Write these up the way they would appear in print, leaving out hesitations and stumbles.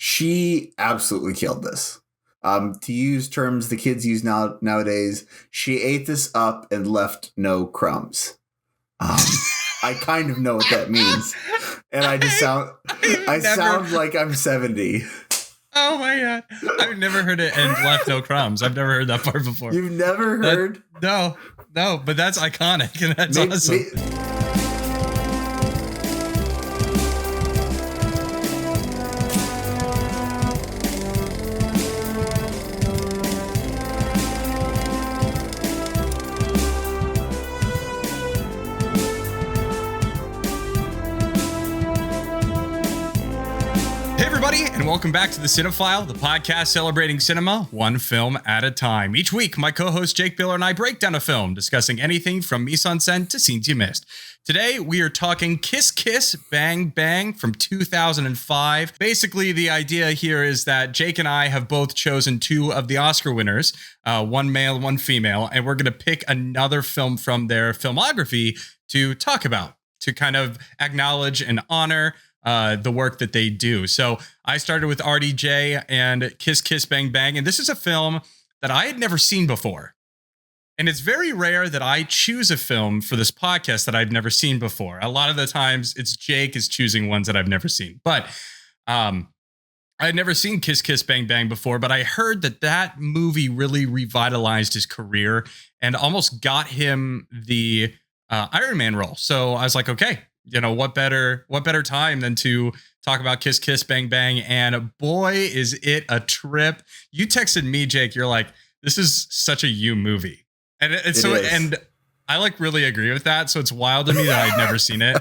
she absolutely killed this. To use terms the kids use nowadays, she ate this up and left no crumbs. I kind of know what that means, and I sound like I'm 70. Oh my God. I've never heard it and left no crumbs. I've never heard that part before. You've never heard? No, but that's iconic and that's awesome. And welcome back to the Cinefile, the podcast celebrating cinema one film at a time. Each week, my co-host Jake Biller and I break down a film, discussing anything from mise en scène to scenes you missed. Today, we are talking Kiss Kiss Bang Bang from 2005. Basically, the idea here is that Jake and I have both chosen two of the Oscar winners, one male, one female, and we're going to pick another film from their filmography to talk about, to kind of acknowledge and honor the work that they do. So I started with RDJ and Kiss Kiss Bang Bang, and this is a film that I had never seen before. And it's very rare that I choose a film for this podcast that I've never seen before. A lot of the times it's Jake is choosing ones that I've never seen. But I had never seen Kiss Kiss Bang Bang before, but I heard that movie really revitalized his career and almost got him the Iron Man role. So I was like, okay, you know, what better time than to talk about Kiss Kiss Bang Bang? And boy, is it a trip. You texted me, Jake, you're like, this is such a you movie. And and I like really agree with that. So it's wild to me that I'd never seen it.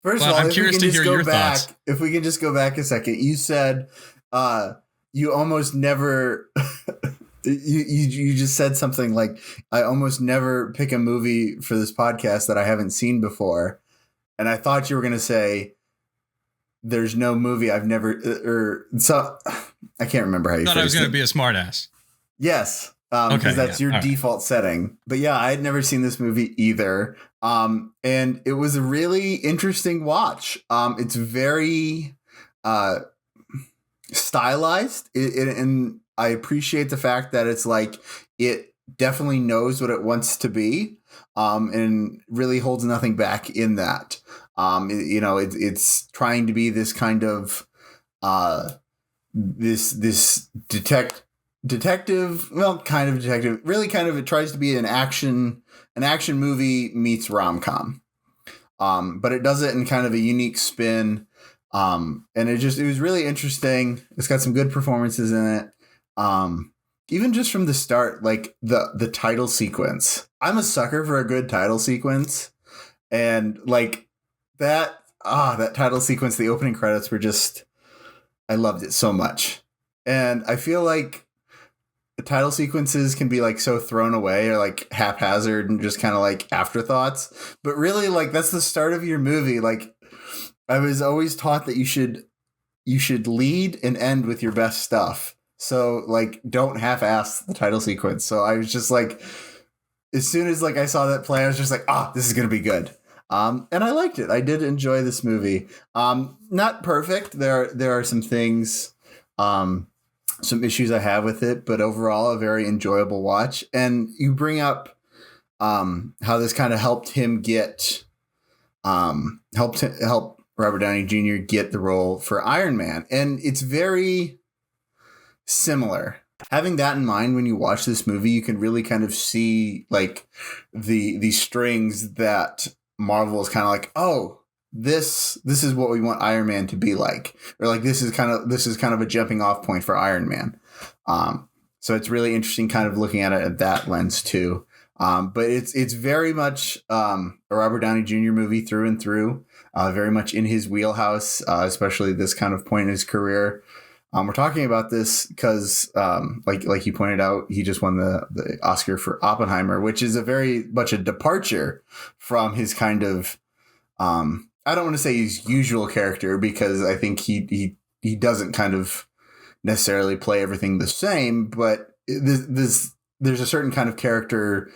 First of all, I'm curious to hear your thoughts. If we can just go back a second, you said you almost never You just said something like, I almost never pick a movie for this podcast that I haven't seen before. And I thought you were going to say, there's no movie I've never, so I can't remember how you thought I was going to be a smartass. Yes. Because that's your default setting. But yeah, I had never seen this movie either. And it was a really interesting watch. It's very stylized and I appreciate the fact that it's like it definitely knows what it wants to be, and really holds nothing back in that. It's trying to be this kind of this detective, well, kind of detective. Really, kind of it tries to be an action movie meets rom-com, but it does it in kind of a unique spin. And it was really interesting. It's got some good performances in it. Even just from the start, like the title sequence, I'm a sucker for a good title sequence. And like that title sequence, the opening credits were just, I loved it so much. And I feel like the title sequences can be like so thrown away or like haphazard and just kind of like afterthoughts, but really like that's the start of your movie. Like I was always taught that you should lead and end with your best stuff. So like, don't half-ass the title sequence. So I was just like, as soon as like I saw that play, I was just like, this is going to be good. And I liked it. I did enjoy this movie. Not perfect. There are some things, some issues I have with it, but overall a very enjoyable watch. And you bring up, how this kind of helped him get, help Robert Downey Jr. get the role for Iron Man. And it's very similar. Having that in mind, when you watch this movie, you can really kind of see like the strings that Marvel is kind of like, oh, this is what we want Iron Man to be like, or like this is kind of a jumping off point for Iron Man. So it's really interesting kind of looking at it at that lens too. But it's very much a Robert Downey Jr. movie through and through, very much in his wheelhouse, especially this kind of point in his career. We're talking about this because, like you pointed out, he just won the Oscar for Oppenheimer, which is a very much a departure from his kind of, I don't want to say his usual character, because I think he doesn't kind of necessarily play everything the same, but there's a certain kind of character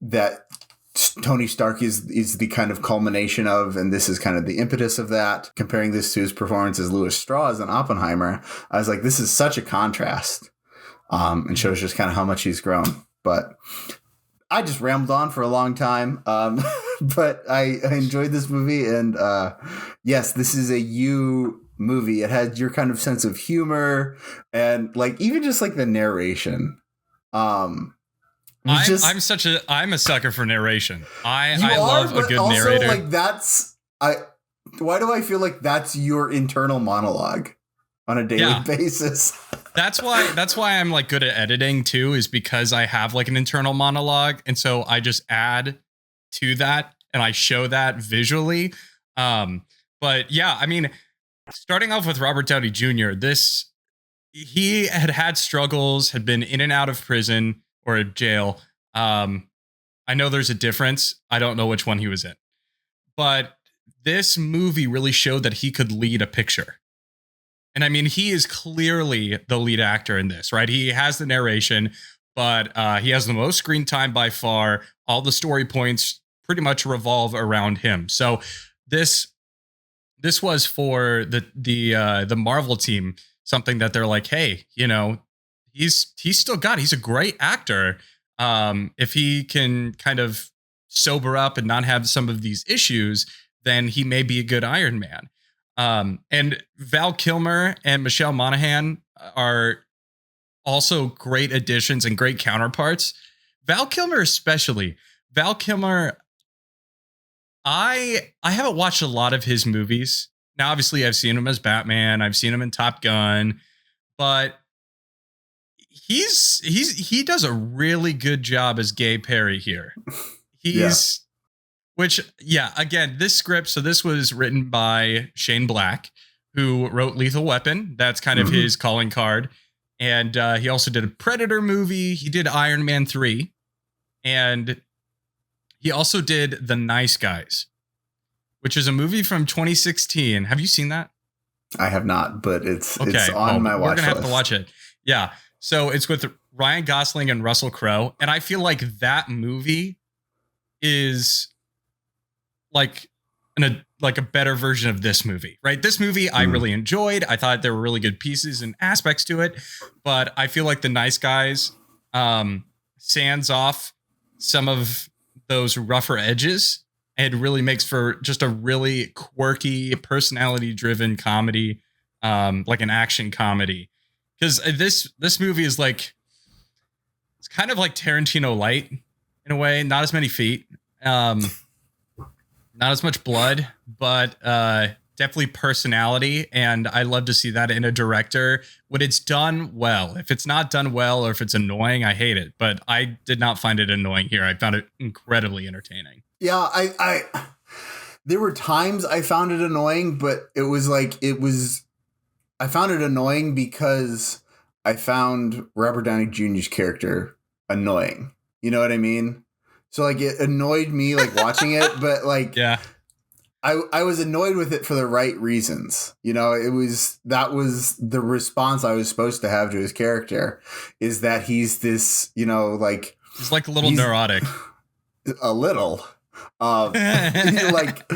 that Tony Stark is the kind of culmination of, and this is kind of the impetus of that. Comparing this to his performance as Louis Strauss in Oppenheimer, I was like, this is such a contrast, and shows just kind of how much he's grown. But I just rambled on for a long time, but I enjoyed this movie, and yes, this is a you movie. It had your kind of sense of humor and like even just like the narration. I'm a sucker for narration. I love a good also, narrator. Like why do I feel like that's your internal monologue on a daily basis? That's why I'm like good at editing too, is because I have like an internal monologue. And so I just add to that and I show that visually. But yeah, I mean, starting off with Robert Downey Jr., he had struggles, had been in and out of prison or jail. I know there's a difference. I don't know which one he was in. But this movie really showed that he could lead a picture. And I mean, he is clearly the lead actor in this, right? He has the narration, but he has the most screen time by far. All the story points pretty much revolve around him. So this was for the Marvel team, something that they're like, hey, you know, he's a great actor. If he can kind of sober up and not have some of these issues, then he may be a good Iron Man. And Val Kilmer and Michelle Monaghan are also great additions and great counterparts. Val Kilmer especially. Val Kilmer, I haven't watched a lot of his movies. Now, obviously, I've seen him as Batman. I've seen him in Top Gun. But he does a really good job as Gay Perry here. Which, yeah, again, this script, so this was written by Shane Black, who wrote Lethal Weapon. That's kind of his calling card. And he also did a Predator movie. He did Iron Man 3. And he also did The Nice Guys, which is a movie from 2016. Have you seen that? I have not, but it's on my watch list. We're going to have to watch it. Yeah. So it's with Ryan Gosling and Russell Crowe. And I feel like that movie is like a better version of this movie, right? This movie I really enjoyed. I thought there were really good pieces and aspects to it, but I feel like The Nice Guys sands off some of those rougher edges and really makes for just a really quirky, personality-driven comedy, like an action comedy. Because this movie is like, it's kind of like Tarantino light in a way. Not as many feet. Not as much blood, but definitely personality. And I love to see that in a director when it's done well. If it's not done well or if it's annoying, I hate it. But I did not find it annoying here. I found it incredibly entertaining. Yeah, I there were times I found it annoying, but I found it annoying because I found Robert Downey Jr.'s character annoying. You know what I mean? So like it annoyed me like watching it, but like yeah, I was annoyed with it for the right reasons. You know, that was the response I was supposed to have to his character, is that he's this, you know, like he's like a little neurotic, a little, like,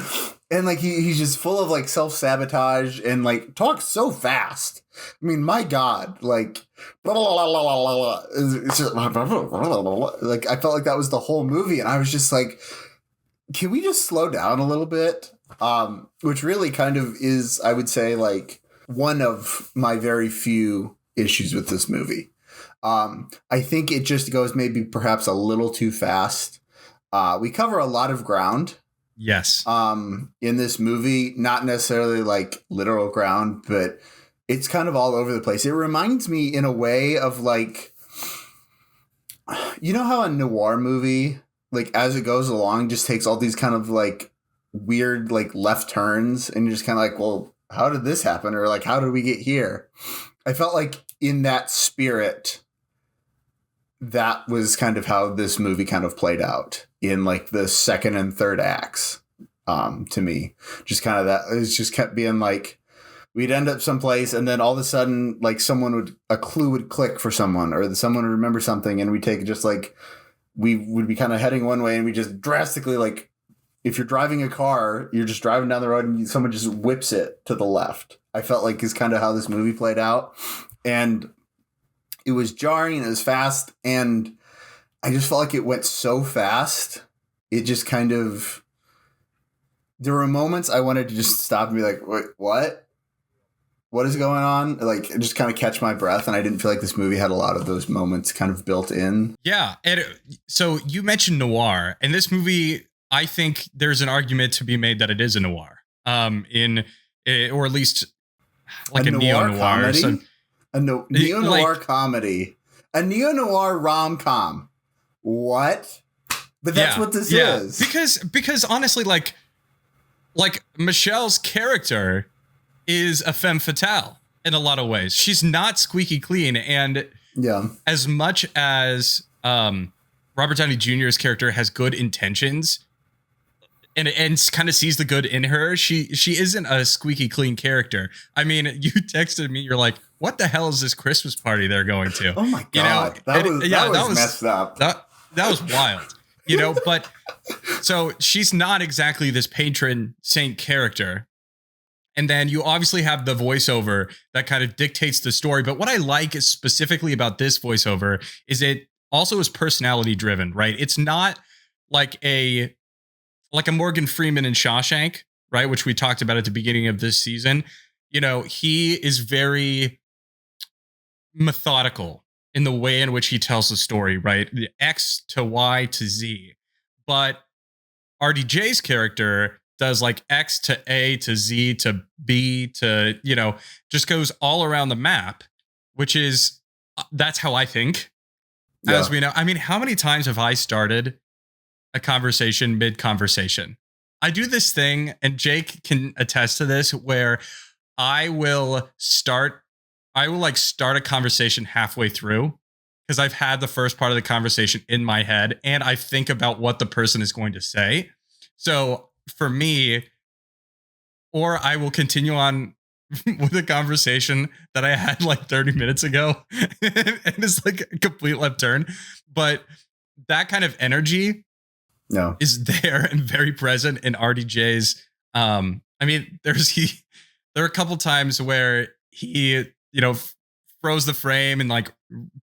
and like he's just full of like self-sabotage and like talks so fast. I mean, my God, like, blah, blah, blah, blah, blah, blah. It's just, blah, blah, blah, blah, blah, blah. Like, I felt like that was the whole movie. And I was just like, can we just slow down a little bit? Which really kind of is, I would say, like one of my very few issues with this movie. I think it just goes maybe perhaps a little too fast. We cover a lot of ground. Yes. In this movie, not necessarily like literal ground, but it's kind of all over the place. It reminds me in a way of like, you know how a noir movie, like as it goes along, just takes all these kind of like weird, like left turns and you're just kind of like, well, how did this happen? Or like, how did we get here? I felt like in that spirit, that was kind of how this movie kind of played out in like the second and third acts. To me, just kind of that, it just kept being like, we'd end up someplace and then all of a sudden, like a clue would click for someone or someone would remember something and we'd take just like we would be kind of heading one way and we just drastically, like, if you're driving a car, you're just driving down the road and someone just whips it to the left. I felt like is kind of how this movie played out. And it was jarring, it was fast, and I just felt like it went so fast. It just kind of, there were moments I wanted to just stop and be like, wait, what? What is going on? Like, just kind of catch my breath. And I didn't feel like this movie had a lot of ththose moments kind of built in. Yeah. And so you mentioned noir, and this movie, I think there's an argument to be made that it is a noir, or at least like a neo-noir. Neo-noir comedy. A neo-noir rom-com. What? But that's what this is. Because honestly, like Michelle's character is a femme fatale in a lot of ways. She's not squeaky clean. And as much as Robert Downey Jr.'s character has good intentions and kind of sees the good in her, she isn't a squeaky clean character. I mean, you texted me, you're like, what the hell is this Christmas party they're going to? Oh my God. That was messed up. That was wild. But so she's not exactly this patron saint character. And then you obviously have the voiceover that kind of dictates the story. But what I like is specifically about this voiceover is it also is personality driven, right? It's not like a Morgan Freeman in Shawshank, right? Which we talked about at the beginning of this season. He is very methodical in the way in which he tells the story, right? The X to Y to Z. But RDJ's character does like X to A to Z to B to, just goes all around the map, which is, that's how I think, as we know. I mean, how many times have I started a conversation mid-conversation? I do this thing, and Jake can attest to this, where I will start a conversation halfway through because I've had the first part of the conversation in my head and I think about what the person is going to say. So for me, or I will continue on with a conversation that I had like 30 minutes ago and it's like a complete left turn. But that kind of energy is there and very present in RDJ's. I mean, there are a couple times where he, froze the frame and like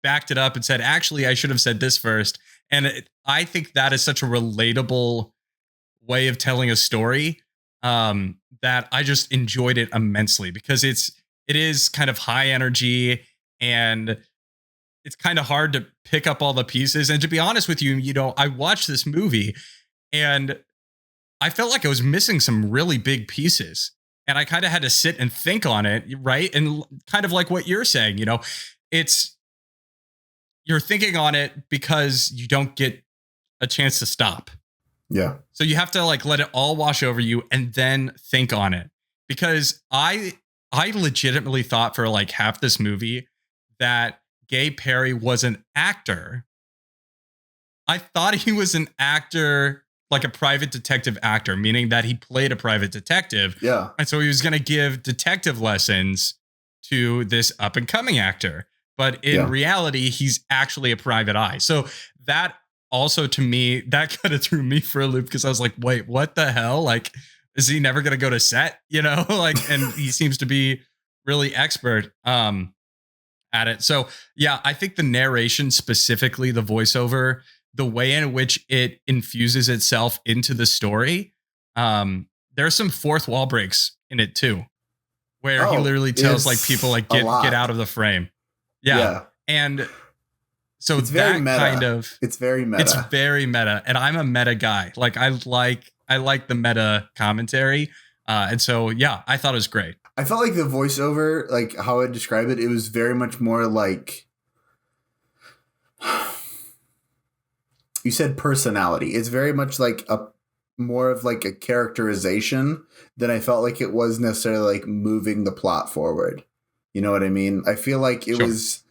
backed it up and said, actually, I should have said this first. And I think that is such a relatable way of telling a story that I just enjoyed it immensely because it is kind of high energy and it's kind of hard to pick up all the pieces. And to be honest with you, I watched this movie and I felt like I was missing some really big pieces. And I kind of had to sit and think on it, right? And kind of like what you're saying, you're thinking on it because you don't get a chance to stop. Yeah. So you have to like let it all wash over you and then think on it. Because I legitimately thought for like half this movie that Gay Perry was an actor. I thought he was an actor, like a private detective actor, meaning that he played a private detective. Yeah. And so he was going to give detective lessons to this up and coming actor. But in reality, he's actually a private eye. So that also to me, that kind of threw me for a loop because I was like, wait, what the hell? Like, is he never going to go to set? And he seems to be really expert at it. So yeah, I think the narration, specifically the voiceover, the way in which it infuses itself into the story, there's some fourth wall breaks in it too, where he literally tells like people like get out of the frame. Yeah. And so it's very meta. It's very meta. It's very meta. And I'm a meta guy. Like I like the meta commentary. And so, yeah, I thought it was great. I felt like the voiceover, like how I describe it, it was very much more like, you said personality. It's very much like more of like a characterization than I felt like it was necessarily like moving the plot forward. You know what I mean? I feel like it was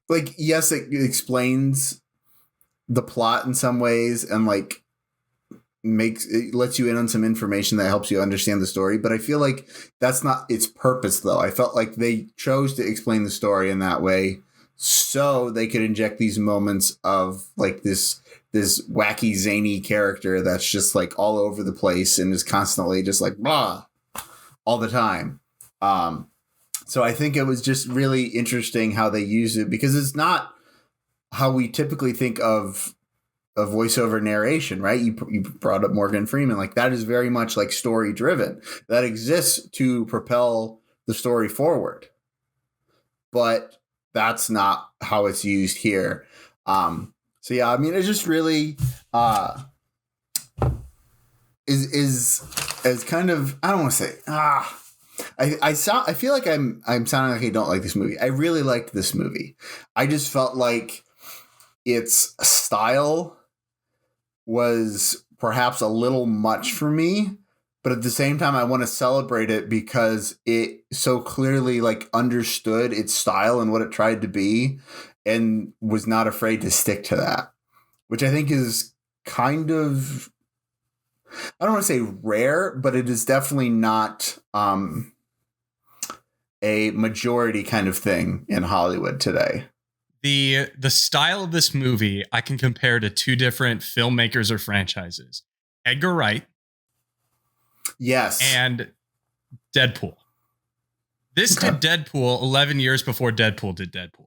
like, yes, it explains the plot in some ways and like it lets you in on some information that helps you understand the story. But I feel like that's not its purpose, though. I felt like they chose to explain the story in that way so they could inject these moments of like this this wacky, zany character that's just like all over the place and is constantly just like blah all the time. So I think it was just really interesting how they use it, because it's not how we typically think of a voiceover narration, right? You brought up Morgan Freeman. Like, that is very much like story driven. That exists to propel the story forward. But that's not how it's used here. So yeah, I mean, it's just really is kind of, I don't want to say I feel like I'm sounding like I don't like this movie. I really liked this movie. I just felt like its style was perhaps a little much for me, but at the same time, I want to celebrate it because it so clearly like understood its style and what it tried to be, and was not afraid to stick to that, which I think is kind of, I don't want to say rare, but it is definitely not a majority kind of thing in Hollywood today. The style of this movie I can compare to two different filmmakers or franchises: Edgar Wright, yes, and Deadpool. This did Deadpool 11 years before Deadpool did Deadpool.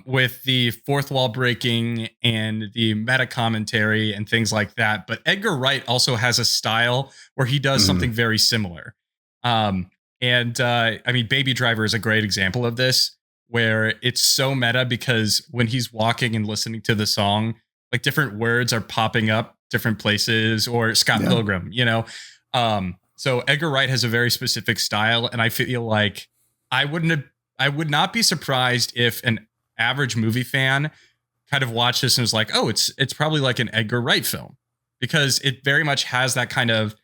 With the fourth wall breaking and the meta commentary and things like that. But Edgar Wright also has a style where he does something very similar. I mean, Baby Driver is a great example of this, where it's so meta because when he's walking and listening to the song, like different words are popping up different places, or Scott Pilgrim, you know? So Edgar Wright has a very specific style. And I feel like I would not be surprised if an average movie fan kind of watched this and was like, oh, it's probably like an Edgar Wright film, because it very much has that kind of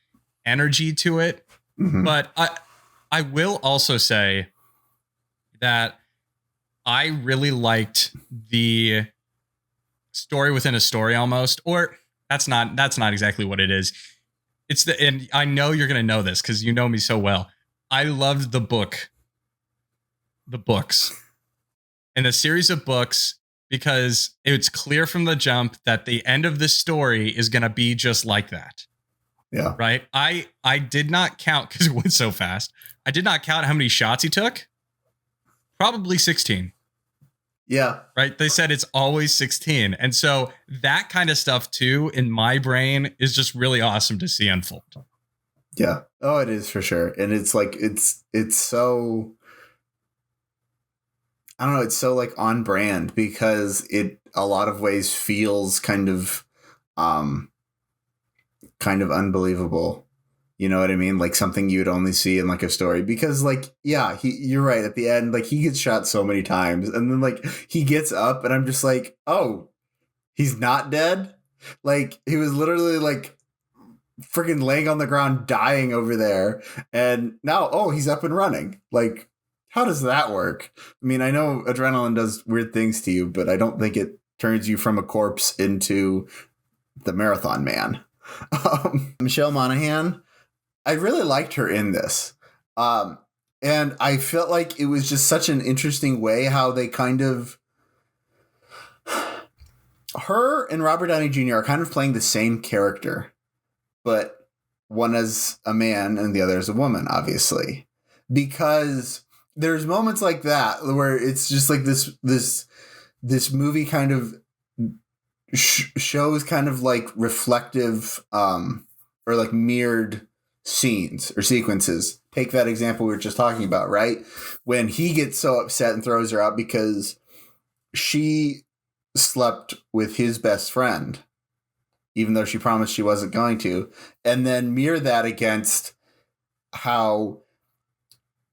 energy to it. But I will also say that I really liked the story within a story almost, or that's not exactly what it is. And I know you're going to know this because you know me so well. I loved the books and the series of books, because it's clear from the jump that the end of this story is going to be just like that. Yeah. Right. I did not count, because it went so fast. I did not count how many shots he took. Probably 16. Yeah. Right. They said it's always 16. And so that kind of stuff too, in my brain, is just really awesome to see unfold. Yeah. Oh, it is for sure. And it's like, it's so, I don't know, it's so like on brand, because it a lot of ways feels kind of unbelievable. You know what I mean? Like something you would only see in like a story, because like, yeah, you're right. At the end, like he gets shot so many times, and then like he gets up and I'm just like, oh, he's not dead. Like he was literally like freaking laying on the ground, dying over there. And now, oh, he's up and running. Like, how does that work? I mean, I know adrenaline does weird things to you, but I don't think it turns you from a corpse into the Marathon Man. Michelle Monaghan, I really liked her in this. And I felt like it was just such an interesting way how they kind of, her and Robert Downey Jr. are kind of playing the same character, but one as a man and the other as a woman, obviously, because there's moments like that where it's just like this movie kind of shows kind of like reflective or like mirrored scenes or sequences. Take that example we were just talking about, right? When he gets so upset and throws her out because she slept with his best friend, even though she promised she wasn't going to, and then mirror that against how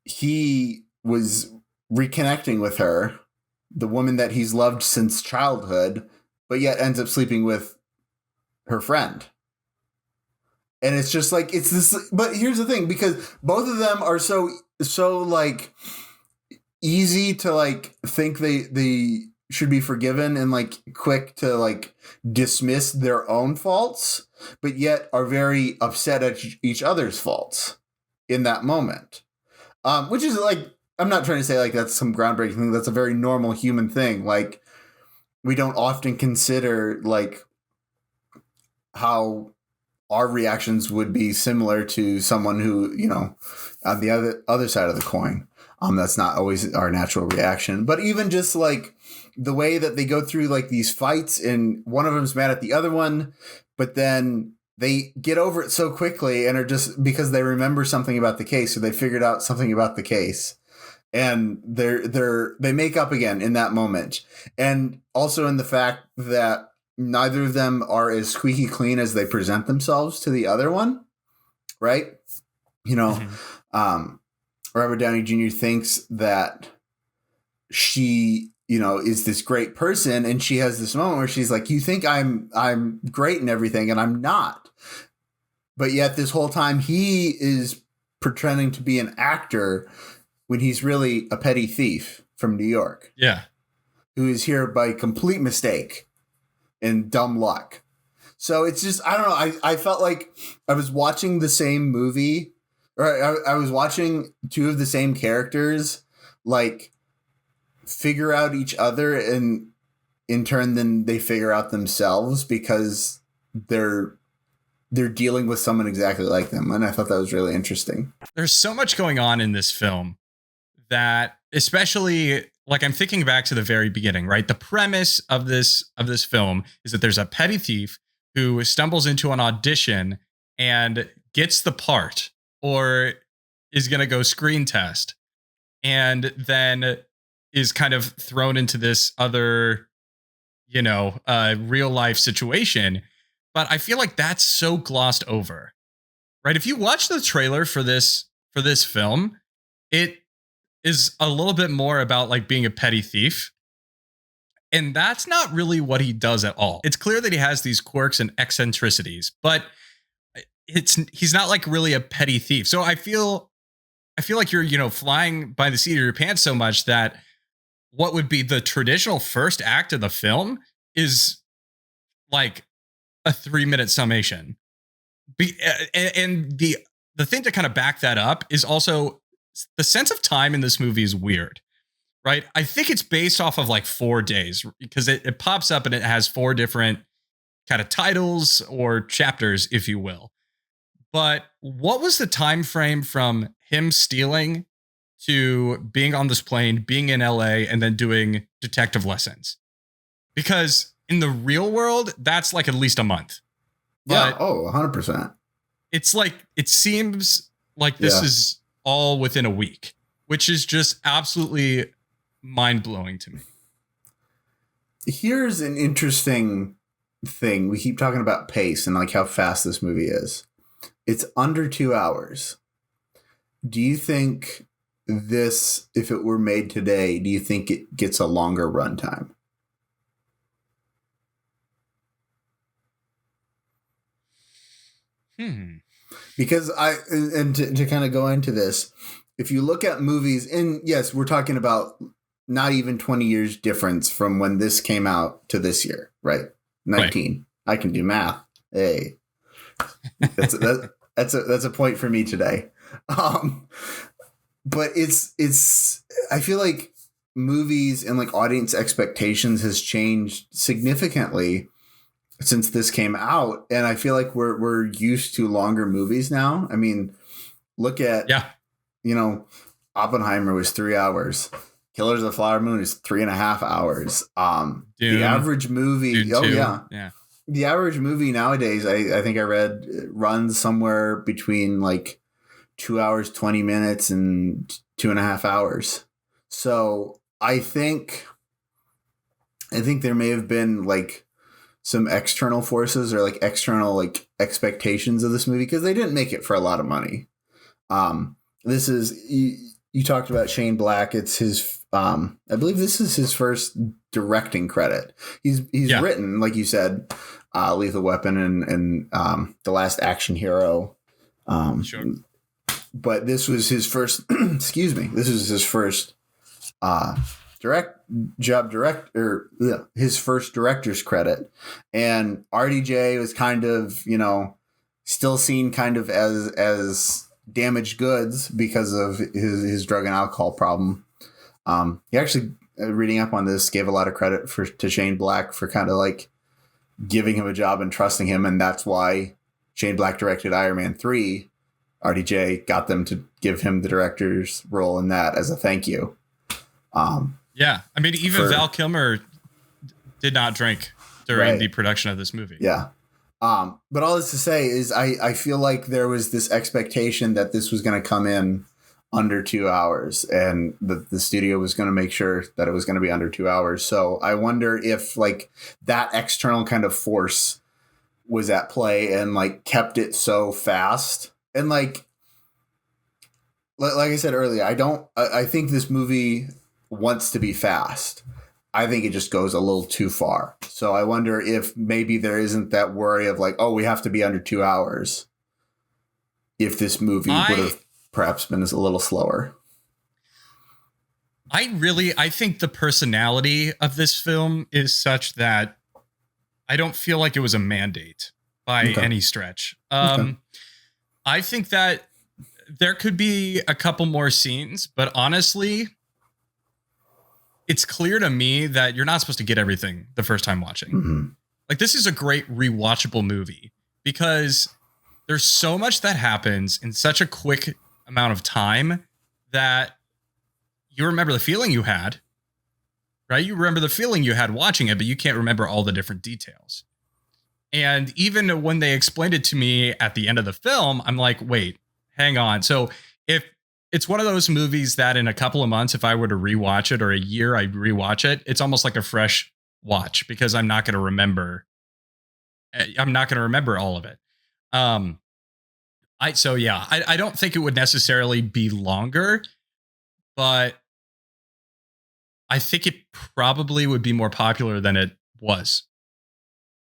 he was reconnecting with her, the woman that he's loved since childhood, but yet ends up sleeping with her friend. And it's just like, it's this, but here's the thing, because both of them are so like easy to like think they should be forgiven and like quick to like dismiss their own faults, but yet are very upset at each other's faults in that moment. Which is like, I'm not trying to say like that's some groundbreaking thing. That's a very normal human thing. Like we don't often consider like how our reactions would be similar to someone who, you know, on the other side of the coin. That's not always our natural reaction, but even just like the way that they go through like these fights and one of them's mad at the other one, but then they get over it so quickly and are just because they remember something about the case or they figured out something about the case and they make up again in that moment. And also in the fact that neither of them are as squeaky clean as they present themselves to the other one. Right. You know, Robert Downey Jr. thinks that she, you know, is this great person. And she has this moment where she's like, you think I'm great and everything, and I'm not. But yet this whole time he is pretending to be an actor when he's really a petty thief from New York. Yeah. Who is here by complete mistake and dumb luck. So it's just, I don't know. I felt like I was watching the same movie, or I was watching two of the same characters, like figure out each other, and in turn, then they figure out themselves because they're dealing with someone exactly like them. And I thought that was really interesting. There's so much going on in this film that, especially like I'm thinking back to the very beginning, right? The premise of this film is that there's a petty thief who stumbles into an audition and gets the part, or is going to go screen test, and then is kind of thrown into this other, you know, real life situation. But I feel like that's so glossed over, right? If you watch the trailer for this film, it is a little bit more about like being a petty thief. And that's not really what he does at all. It's clear that he has these quirks and eccentricities, but he's not like really a petty thief. So I feel like you're, you know, flying by the seat of your pants so much that what would be the traditional first act of the film is like a 3-minute summation. And the thing to kind of back that up is also the sense of time in this movie is weird, right? I think it's based off of like 4 days because it pops up and it has 4 different kind of titles or chapters, if you will. But what was the time frame from him stealing to being on this plane, being in LA, and then doing detective lessons? Because in the real world, that's like at least a month. But 100%. It's like, it seems like this is all within a week, which is just absolutely mind-blowing to me. Here's an interesting thing. We keep talking about pace and like how fast this movie is. It's under 2 hours. Do you think this, if it were made today, do you think it gets a longer runtime? Because to kind of go into this, if you look at movies, and yes, we're talking about not even 20 years difference from when this came out to this year, right? 19. Right. I can do math. Hey, that's a point for me today. But it's I feel like movies and like audience expectations has changed significantly since this came out, and I feel like we're used to longer movies now. I mean, look at you know, Oppenheimer was 3 hours. Killers of the Flower Moon is 3.5 hours. The average movie, the average movie nowadays, I think I read, runs somewhere between like 2 hours 20 minutes and 2.5 hours. So I think there may have been like some external forces or like external like expectations of this movie because they didn't make it for a lot of money. This is you talked about Shane Black. It's his I believe this is his first directing credit. He's written, like you said, Lethal Weapon and The Last Action Hero. Sure. But this was his first excuse me. This was his first his first director's credit. And RDJ was kind of, you know, still seen kind of as damaged goods because of his drug and alcohol problem. He actually reading up on this, gave a lot of credit to Shane Black for kind of like giving him a job and trusting him. And that's why Shane Black directed Iron Man 3. RDJ got them to give him the director's role in that as a thank you. Yeah. I mean, even Val Kilmer did not drink during the production of this movie. Yeah. But all this to say is I feel like there was this expectation that this was going to come in under 2 hours, and the studio was going to make sure that it was going to be under 2 hours. So I wonder if like that external kind of force was at play and like kept it so fast. And like I said earlier, I think this movie wants to be fast. I think it just goes a little too far. So I wonder if maybe there isn't that worry of like, oh, we have to be under 2 hours. If this movie would have perhaps been a little slower. I think the personality of this film is such that I don't feel like it was a mandate by any stretch. I think that there could be a couple more scenes, but honestly, it's clear to me that you're not supposed to get everything the first time watching. Mm-hmm. Like, this is a great rewatchable movie because there's so much that happens in such a quick amount of time that you remember the feeling you had, right? You remember the feeling you had watching it, but you can't remember all the different details. And even when they explained it to me at the end of the film, I'm like, wait, hang on. So if it's one of those movies that in a couple of months, if I were to rewatch it, or a year, I rewatch it, it's almost like a fresh watch because I'm not going to remember. I'm not going to remember all of it. I don't think it would necessarily be longer, but I think it probably would be more popular than it was.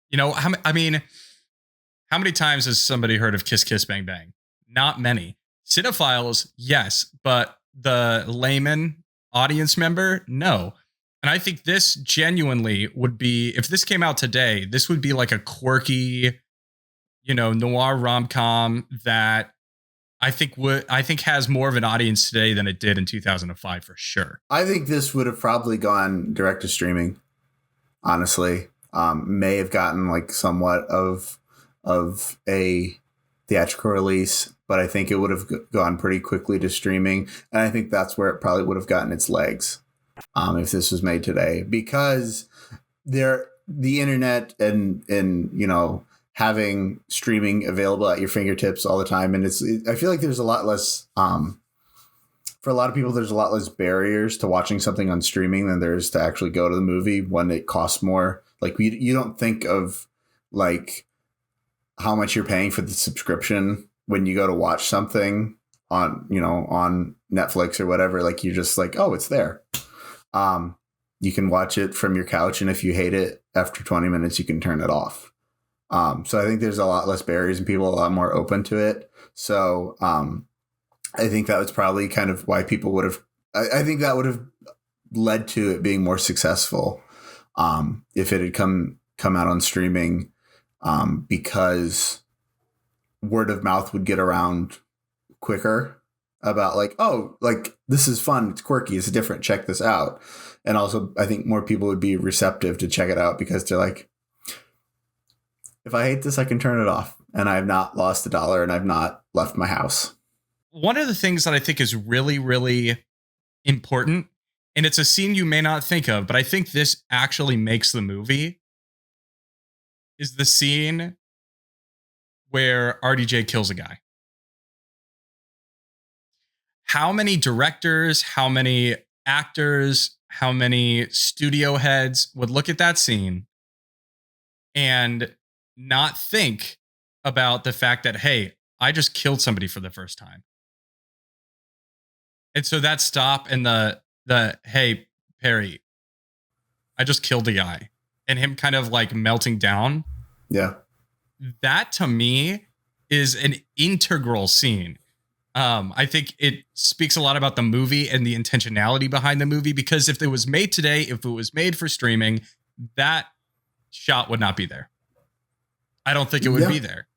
You know, how many times has somebody heard of Kiss Kiss Bang Bang? Not many. Cinephiles, yes, but the layman audience member, no. And I think this genuinely would be, if this came out today, this would be like a quirky, noir rom-com that I think has more of an audience today than it did in 2005 for sure. I think this would have probably gone direct to streaming, honestly. May have gotten like somewhat of a theatrical release, but I think it would have gone pretty quickly to streaming. And I think that's where it probably would have gotten its legs if this was made today, because the internet and having streaming available at your fingertips all the time. And I feel like there's a lot less, for a lot of people, there's a lot less barriers to watching something on streaming than there is to actually go to the movie when it costs more. Like you don't think of like how much you're paying for the subscription when you go to watch something on Netflix or whatever. Like you're just like, oh, it's there. You can watch it from your couch, and if you hate it after 20 minutes, you can turn it off. So I think there's a lot less barriers and people are a lot more open to it. So I think that was probably kind of why people would have. I think that would have led to it being more successful if it had come out on streaming, because word of mouth would get around quicker about like, oh, like this is fun, it's quirky, it's different, check this out. And also I think more people would be receptive to check it out because they're like, if I hate this, I can turn it off, and I have not lost $1 and I've not left my house. One of the things that I think is really, really important, and it's a scene you may not think of, but I think this actually makes the movie, is the scene where RDJ kills a guy. How many directors, how many actors, how many studio heads would look at that scene and not think about the fact that, hey, I just killed somebody for the first time. And so that stop and the hey, Perry, I just killed a guy, and him kind of like melting down. Yeah. That to me is an integral scene. I think it speaks a lot about the movie and the intentionality behind the movie, because if it was made today, if it was made for streaming, that shot would not be there. I don't think it would be there,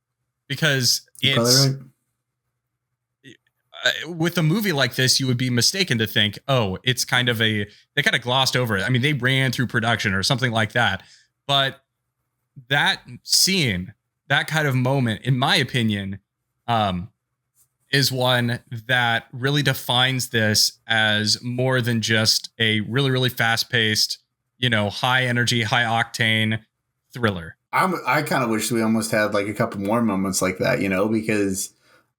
because it's, with a movie like this, you would be mistaken to think, oh, it's kind of they kind of glossed over it. I mean, they ran through production or something like that. But that scene, that kind of moment, in my opinion, is one that really defines this as more than just a really, really fast-paced, high energy, high octane thriller. I kind of wish we almost had like a couple more moments like that, because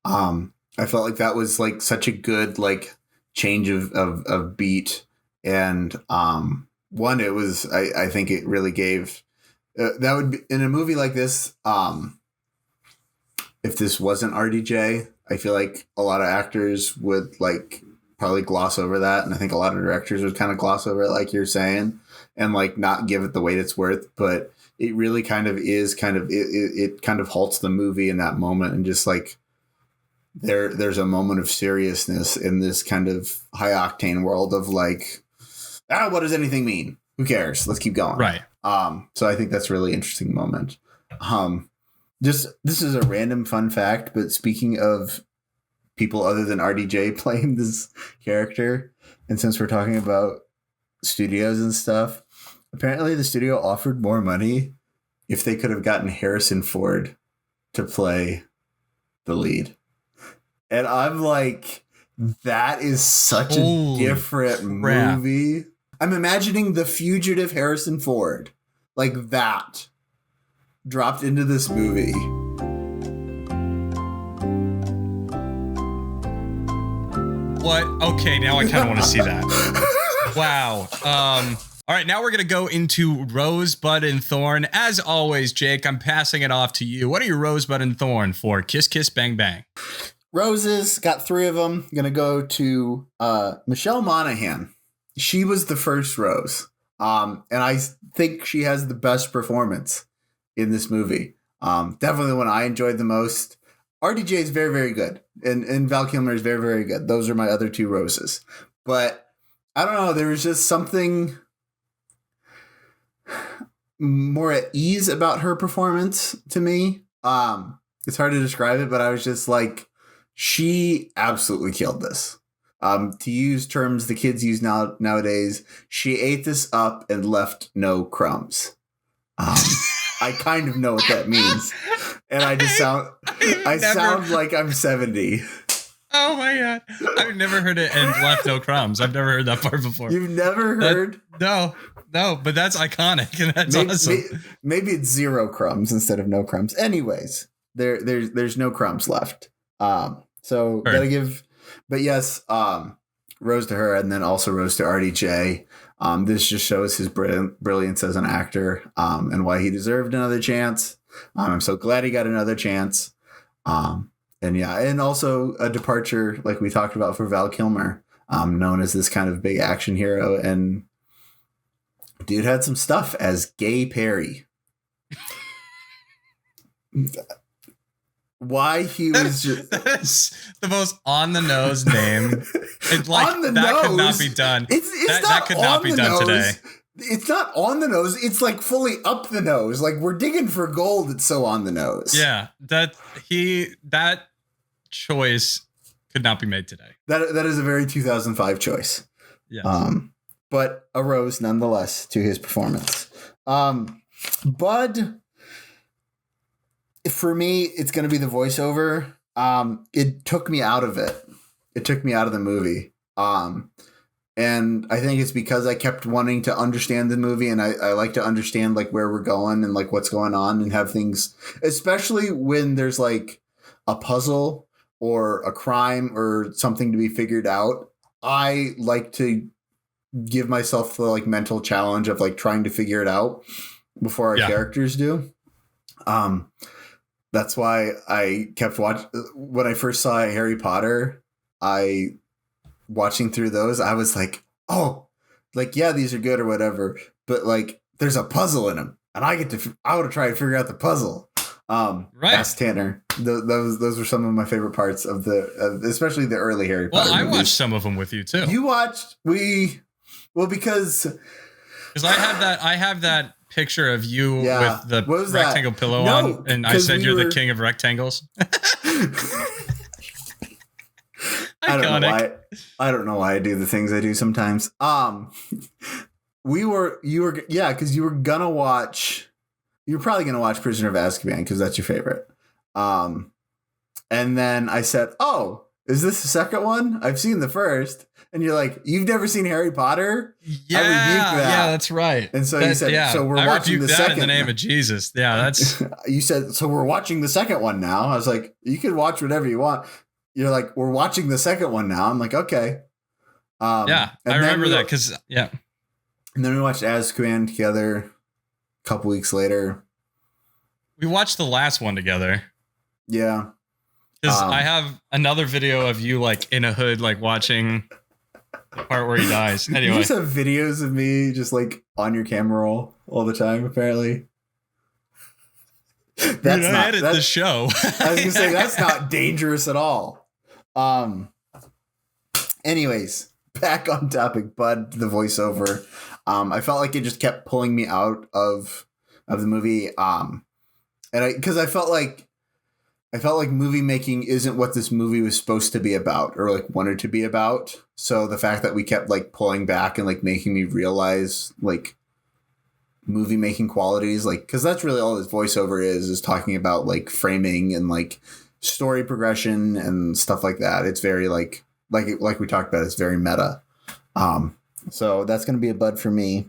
I felt like that was like such a good like change of beat. And one, it was, I think it really gave that would be in a movie like this. If this wasn't RDJ, I feel like a lot of actors would like probably gloss over that. And I think a lot of directors would kind of gloss over it, like you're saying, and like not give it the weight it's worth. But it really kind of is it kind of halts the movie in that moment. And just like there's a moment of seriousness in this kind of high octane world of like, what does anything mean? Who cares? Let's keep going. Right. So I think that's a really interesting moment. This is a random fun fact, but speaking of people other than RDJ playing this character, and since we're talking about studios and stuff, apparently the studio offered more money if they could have gotten Harrison Ford to play the lead. And I'm like, that is such a different movie. I'm imagining The Fugitive Harrison Ford, like that, dropped into this movie. What? Okay, now I kind of want to see that. Wow. All right, now we're going to go into Rosebud and Thorn. As always, Jake, I'm passing it off to you. What are your Rosebud and Thorn for Kiss Kiss Bang Bang? Roses, got 3 of them. Going to go to Michelle Monaghan. She was the first Rose. And I think she has the best performance in this movie. Definitely the one I enjoyed the most. RDJ is very, very good. And Val Kilmer is very, very good. Those are my other 2 Roses. But I don't know. There was just something more at ease about her performance to me. It's hard to describe it, but I was just like, she absolutely killed this. To use terms the kids use nowadays, she ate this up and left no crumbs. I kind of know what that means. And I just sound like I'm 70. Oh my God. I've never heard it and left no crumbs. I've never heard that part before. You've never heard? No, but that's iconic and that's awesome. Maybe it's 0 crumbs instead of no crumbs. Anyways, there's no crumbs left. So gotta give, but yes, rose to her, and then also rose to RDJ. This just shows his brilliance as an actor, and why he deserved another chance. I'm so glad he got another chance. And also a departure, like we talked about, for Val Kilmer, known as this kind of big action hero. And dude had some stuff as Gay Perry. Why he was just... That's the most on the nose name. It's like, on the that nose could not be done. That could not be done today. It's not on the nose. It's like fully up the nose. Like we're digging for gold. It's so on the nose. Yeah, that choice could not be made today. That is a very 2005 choice. Yeah. But a rose nonetheless to his performance. Bud, for me, it's going to be the voiceover. It took me out of it. It took me out of the movie. And I think it's because I kept wanting to understand the movie, and I like to understand like where we're going and like what's going on, and have things, especially when there's like a puzzle or a crime or something to be figured out. I like to give myself the like mental challenge of like trying to figure it out before our characters do. That's why I kept watching. When I first saw Harry Potter, watching through those, I was like, oh, like, yeah, these are good or whatever, but like there's a puzzle in them, and I want to try and figure out the puzzle. Right. Ask Tanner. Those were some of my favorite parts of especially the early Harry Potter movies. I watched some of them with you too. You watched? Because I have that picture of you with the rectangle pillow on, and I said you're the king of rectangles. I don't know why. I don't know why I do the things I do sometimes. You were because you were gonna watch. You're probably gonna watch Prisoner of Azkaban because that's your favorite. And then I said, "Oh, is this the second one? I've seen the first." And you're like, "You've never seen Harry Potter?" Yeah, I rebuked that. Yeah, that's right. And so you said, "So we're watching the second." In the name of Jesus, yeah, that's. You said, "So we're watching the second one now." I was like, "You can watch whatever you want." You're like, "We're watching the second one now." I'm like, "Okay." I remember that because And then we watched Azkaban together a couple weeks later. We watched the last one together. Yeah. Because I have another video of you like in a hood, like watching the part where he dies. Anyway. You just have videos of me just like on your camera roll all the time, apparently. That's not edit the show. I was gonna say that's not dangerous at all. Anyways, back on topic, Bud, the voiceover. I felt like it just kept pulling me out of the movie. Because I felt like movie making isn't what this movie was supposed to be about or like wanted to be about. So the fact that we kept like pulling back and like making me realize like movie making qualities, like, because that's really all this voiceover is talking about like framing and like story progression and stuff like that. It's very like we talked about, it's very meta. So that's going to be a Bud for me.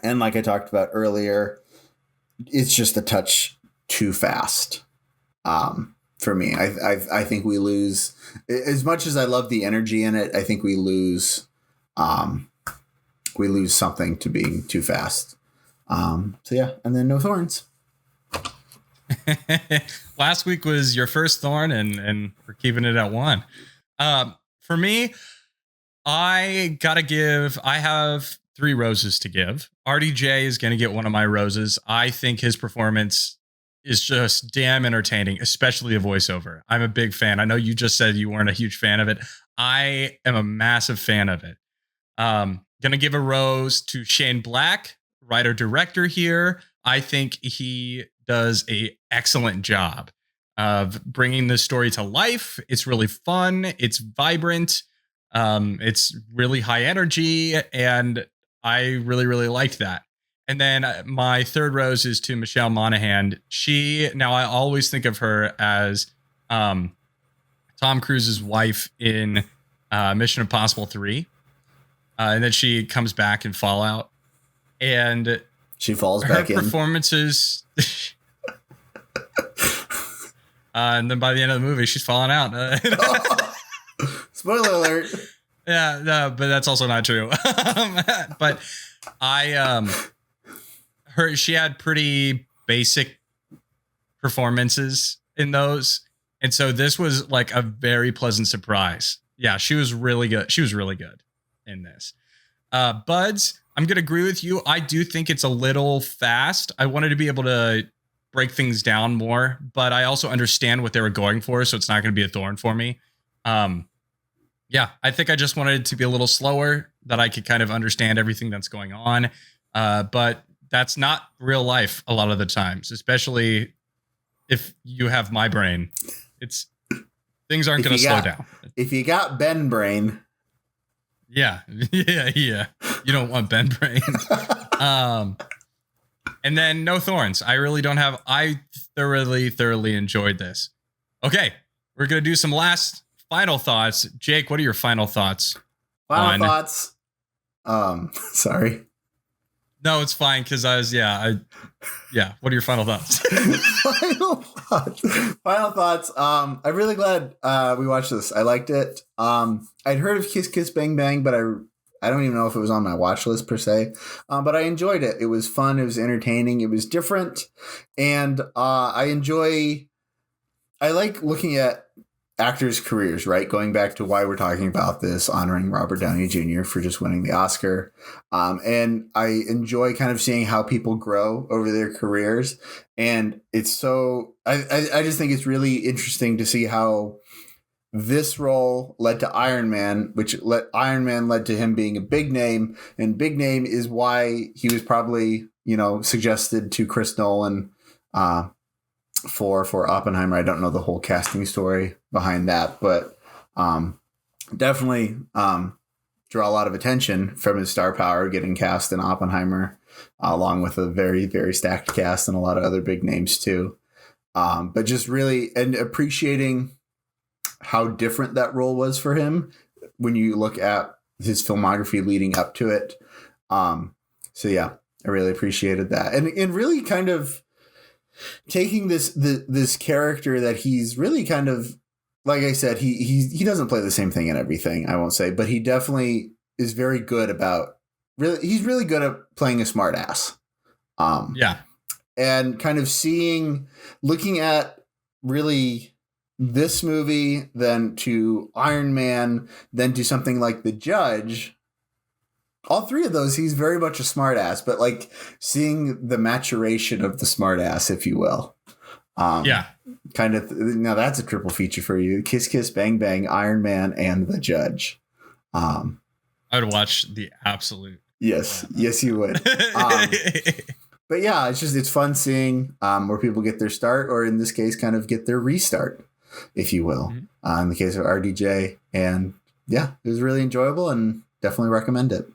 And like I talked about earlier, it's just a touch too fast. For me, I think we lose, as much as I love the energy in it. I think we lose something to being too fast. So yeah, and then no thorns. Last week was your first thorn, and we're keeping it at one. For me, I have 3 roses to give. RDJ is going to get one of my roses. I think his performance is just damn entertaining, especially a voiceover. I'm a big fan. I know you just said you weren't a huge fan of it. I am a massive fan of it. Gonna give a rose to Shane Black, writer-director here. I think he does an excellent job of bringing this story to life. It's really fun. It's vibrant. It's really high energy, and I really, really liked that. And then my third rose is to Michelle Monaghan. Now I always think of her as Tom Cruise's wife in Mission Impossible 3. And then she comes back in Fallout. And she falls back in. Her performances. And then by the end of the movie, she's falling out. Spoiler alert. Yeah, no, but that's also not true. But she had pretty basic performances in those. And so this was like a very pleasant surprise. Yeah, she was really good. She was really good in this. Buds, I'm going to agree with you. I do think it's a little fast. I wanted to be able to break things down more, but I also understand what they were going for, so it's not going to be a thorn for me. Yeah, I think I just wanted it to be a little slower, that I could kind of understand everything that's going on. But that's not real life a lot of the times, especially if you have my brain. Things aren't going to slow down. If you got Ben brain. Yeah. You don't want Ben brain. And then no thorns. I really don't have. I thoroughly enjoyed this. Okay, we're going to do some final thoughts. Jake, what are your final thoughts? Final thoughts. Sorry. No, it's fine because what are your final thoughts? Final thoughts. I'm really glad we watched this. I liked it. I'd heard of Kiss Kiss Bang Bang, but I don't even know if it was on my watch list per se. But I enjoyed it. It was fun. It was entertaining. It was different. And I like looking at actors' careers, right? Going back to why we're talking about this, honoring Robert Downey Jr. for just winning the Oscar. And I enjoy kind of seeing how people grow over their careers. And it's so, I just think it's really interesting to see how this role led to Iron Man, Iron Man led to him being a big name, and big name is why he was probably, suggested to Chris Nolan, for Oppenheimer. I don't know the whole casting story behind that, but definitely draw a lot of attention from his star power getting cast in Oppenheimer, along with a very, very stacked cast and a lot of other big names too. But just really and appreciating how different that role was for him when you look at his filmography leading up to it. So yeah, I really appreciated that. And really kind of taking this character that he's really kind of, like I said, he doesn't play the same thing in everything, I won't say, but he definitely is very good he's really good at playing a smart ass. And kind of looking at really this movie, then to Iron Man, then to something like The Judge. All three of those, he's very much a smart ass, but like seeing the maturation of the smart ass, if you will. Kind of. Now that's a triple feature for you. Kiss, Kiss, Bang, Bang, Iron Man, and The Judge. I would watch the absolute. Yes, you would. But yeah, it's fun seeing where people get their start, or in this case, kind of get their restart, if you will. Mm-hmm. In the case of RDJ. And yeah, it was really enjoyable and definitely recommend it.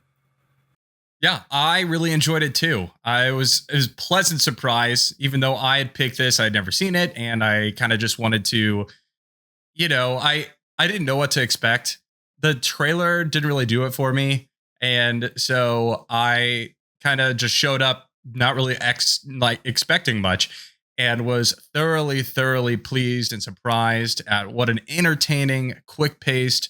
Yeah, I really enjoyed it too. It was a pleasant surprise, even though I had picked this, I'd never seen it. And I kind of just wanted to, I didn't know what to expect. The trailer didn't really do it for me. And so I kind of just showed up, not really expecting much, and was thoroughly pleased and surprised at what an entertaining, quick-paced,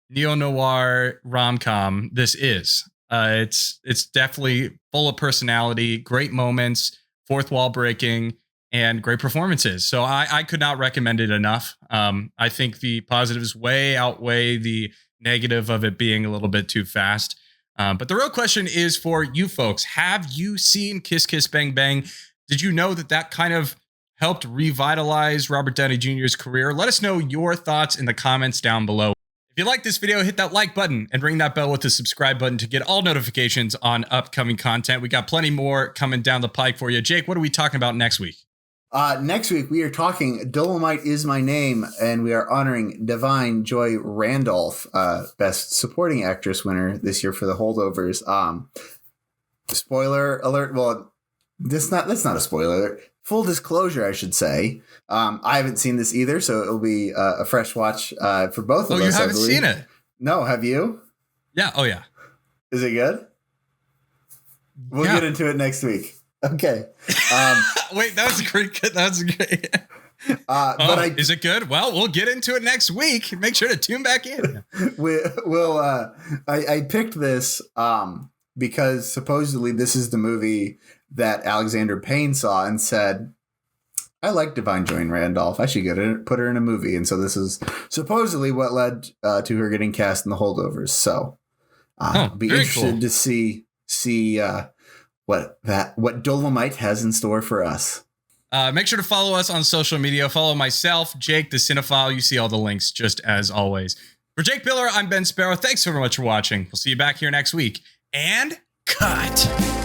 neo-noir rom-com this is. It's definitely full of personality, great moments, fourth wall breaking, and great performances. So I could not recommend it enough. I think the positives way outweigh the negative of it being a little bit too fast. But the real question is for you folks. Have you seen Kiss Kiss Bang Bang? Did you know that kind of helped revitalize Robert Downey Jr.'s career? Let us know your thoughts in the comments down below. If you like this video, hit that like button and ring that bell with the subscribe button to get all notifications on upcoming content. We got plenty more coming down the pike for you. Jake, what are we talking about next week? Next week, we are talking Dolomite Is My Name, and we are honoring Divine Joy Randolph, Best Supporting Actress winner this year for The Holdovers. Spoiler alert. Well, that's not a spoiler alert. Full disclosure, I should say. I haven't seen this either, so it'll be a fresh watch for both of us. Oh, you haven't seen it? No, have you? Yeah. Oh, yeah. Is it good? We'll get into it next week. Okay. Wait, that was great. That was great. Is it good? Well, we'll get into it next week. Make sure to tune back in. I picked this because supposedly this is the movie that Alexander Payne saw and said, I like Divine Joy Randolph. I should put her in a movie. And so this is supposedly what led to her getting cast in The Holdovers. So I'll be interested to see what Dolomite has in store for us. Make sure to follow us on social media. Follow myself, Jake, the Cinefile. You see all the links just as always. For Jake Biller, I'm Ben Sparrow. Thanks so much for watching. We'll see you back here next week. And cut.